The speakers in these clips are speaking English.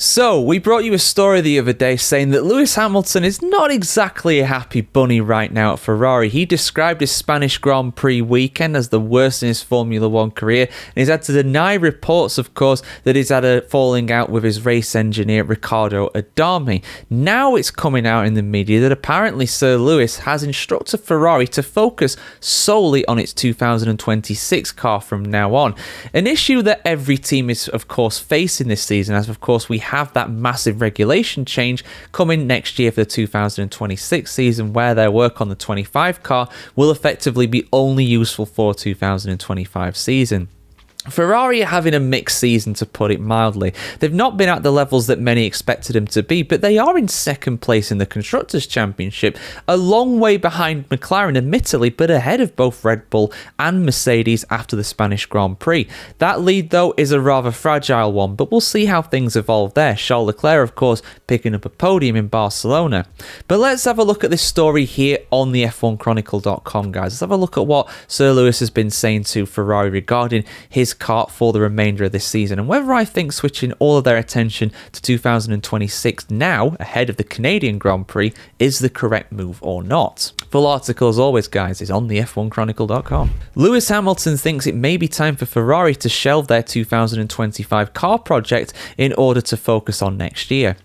So, we brought you a story the other day saying that Lewis Hamilton is not exactly a happy bunny right now at Ferrari. He described his Spanish Grand Prix weekend as the worst in his Formula One career, and he's had to deny reports, of course, that he's had a falling out with his race engineer Riccardo Adami. Now it's coming out in the media that apparently Sir Lewis has instructed Ferrari to focus solely on its 2026 car from now on. An issue that every team is, of course, facing this season, as of course we have that massive regulation change coming next year for the 2026 season, where their work on the 25 car will effectively be only useful for 2025 season. Ferrari are having a mixed season, to put it mildly. They've not been at the levels that many expected them to be, but they are in second place in the Constructors' Championship, a long way behind McLaren, admittedly, but ahead of both Red Bull and Mercedes after the Spanish Grand Prix. That lead, though, is a rather fragile one, but we'll see how things evolve there. Charles Leclerc, of course, picking up a podium in Barcelona. But let's have a look at this story here on the F1Chronicle.com, guys. Let's have a look at what Sir Lewis has been saying to Ferrari regarding his car for the remainder of this season, and whether I think switching all of their attention to 2026 now, ahead of the Canadian Grand Prix, is the correct move or not. Full article, as always, guys, is on the F1Chronicle.com. Lewis Hamilton thinks it may be time for Ferrari to shelve their 2025 car project in order to focus on next year.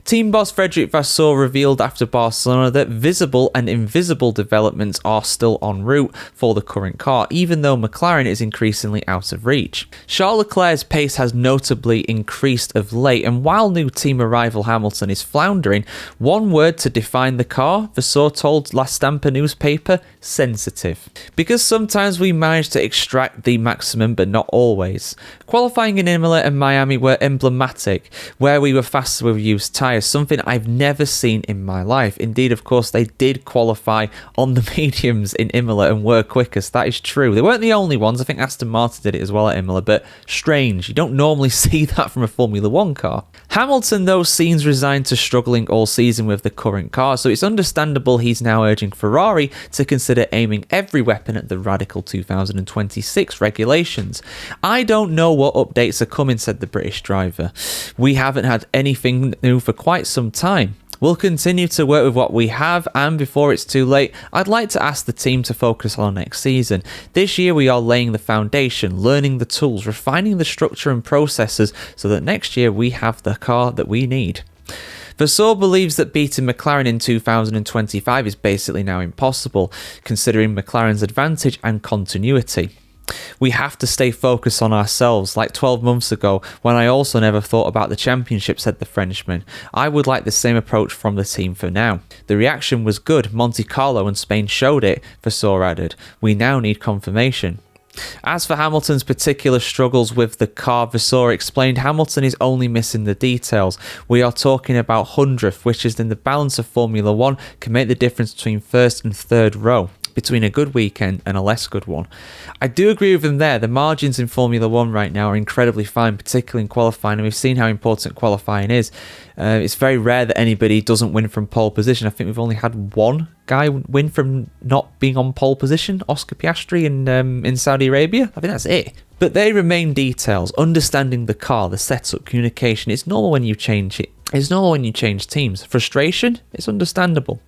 Team boss Frederic Vasseur revealed after Barcelona that visible and invisible developments are still en route for the current car, even though McLaren is increasingly out of reach. Charles Leclerc's pace has notably increased of late, and while new team arrival Hamilton is floundering, one word to define the car, Vasseur told La Stampa newspaper: sensitive. Because sometimes we manage to extract the maximum, but not always. Qualifying in Imola and Miami were emblematic, where we were faster with used tyres, something I've never seen in my life. Indeed, of course, they did qualify on the mediums in Imola and were quickest. That is true. They weren't the only ones. I think Aston Martin did it as well at Imola, but strange. You don't normally see that from a Formula One car. Hamilton, though, seems resigned to struggling all season with the current car, so it's understandable he's now urging Ferrari to consider aiming every weapon at the radical 2026 regulations. I don't know what updates are coming, said the British driver. We haven't had anything new for quite some time. We'll continue to work with what we have, and before it's too late, I'd like to ask the team to focus on next season. This year we are laying the foundation, learning the tools, refining the structure and processes so that next year we have the car that we need. Vasseur believes that beating McLaren in 2025 is basically now impossible, considering McLaren's advantage and continuity. We have to stay focused on ourselves, like 12 months ago, when I also never thought about the championship, said the Frenchman. I would like the same approach from the team for now. The reaction was good. Monte Carlo and Spain showed it, Vasseur added. We now need confirmation. As for Hamilton's particular struggles with the car, Vasseur explained Hamilton is only missing the details. We are talking about hundredth, which is in the balance of Formula One, can make the difference between first and third row, between a good weekend and a less good one. I do agree with him there. The margins in Formula One right now are incredibly fine, particularly in qualifying, and we've seen how important qualifying is. It's very rare that anybody doesn't win from pole position. I think we've only had one guy win from not being on pole position, Oscar Piastri in Saudi Arabia. I think that's it. But they remain details, understanding the car, the setup, communication. It's normal when you change it. It's normal when you change teams. Frustration? It's understandable.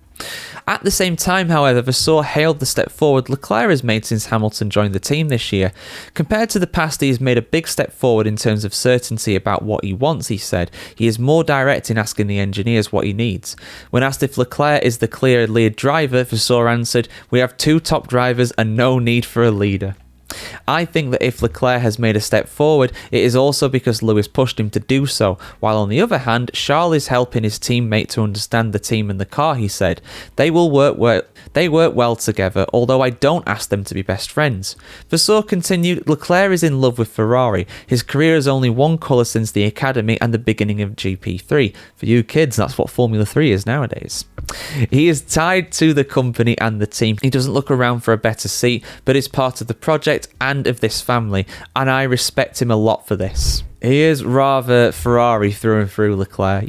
At the same time, however, Vasseur hailed the step forward Leclerc has made since Hamilton joined the team this year. Compared to the past, he has made a big step forward in terms of certainty about what he wants, he said. He is more direct in asking the engineers what he needs. When asked if Leclerc is the clear lead driver, Vasseur answered, "We have two top drivers and no need for a leader." I think that if Leclerc has made a step forward, it is also because Lewis pushed him to do so, while on the other hand, Charles is helping his teammate to understand the team and the car, he said. They work well together, although I don't ask them to be best friends. Vasseur continued, Leclerc is in love with Ferrari. His career is only one colour since the academy and the beginning of GP3. For you kids, that's what Formula 3 is nowadays. He is tied to the company and the team. He doesn't look around for a better seat, but is part of the project and of this family, and I respect him a lot for this. He is rather Ferrari through and through, Leclerc,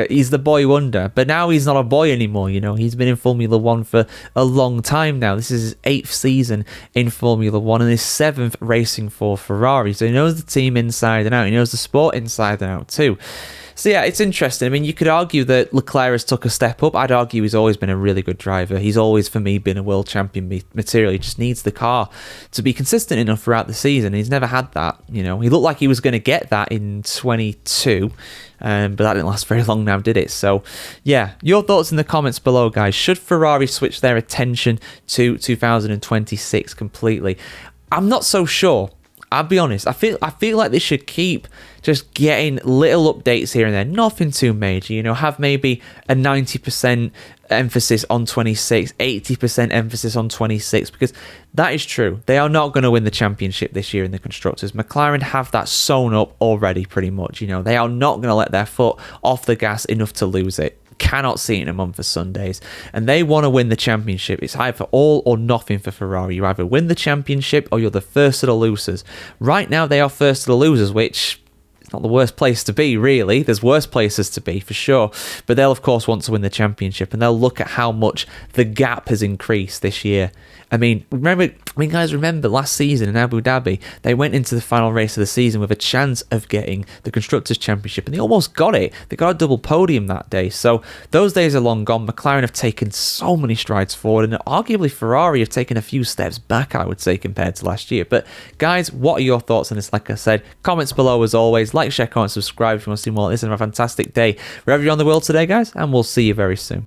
he's the boy wonder, but now he's not a boy anymore, he's been in Formula One for a long time now. This is his 8th season in Formula One and his 7th racing for Ferrari, so he knows the team inside and out, he knows the sport inside and out too. So yeah, it's interesting. I mean, you could argue that Leclerc has took a step up. I'd argue he's always been a really good driver. He's always, for me, been a world champion material. He just needs the car to be consistent enough throughout the season. He's never had that. You know, he looked like he was going to get that in 22. But that didn't last very long now, did it? So, yeah, your thoughts in the comments below, guys. Should Ferrari switch their attention to 2026 completely? I'm not so sure. I'll be honest. I feel like they should keep just getting little updates here and there. Nothing too major, you know. Have maybe a 90% emphasis on 26, 80% emphasis on 26, because that is true. They are not going to win the championship this year in the constructors. McLaren have that sewn up already, pretty much. You know, they are not going to let their foot off the gas enough to lose it. Cannot see it in a month for Sundays, and they want to win the championship. It's either all or nothing for Ferrari. You either win the championship or you're the first of the losers. Right now they are first of the losers, which is not the worst place to be, really. There's worse places to be for sure, but they'll of course want to win the championship, and they'll look at how much the gap has increased this year. I mean, guys, remember last season in Abu Dhabi, they went into the final race of the season with a chance of getting the Constructors' Championship, and they almost got it. They got a double podium that day. So those days are long gone. McLaren have taken so many strides forward, and arguably Ferrari have taken a few steps back, I would say, compared to last year. But guys, what are your thoughts on this? Like I said, comments below as always. Like, share, comment, subscribe if you want to see more like this, and have a fantastic day wherever you're on the world today, guys, and we'll see you very soon.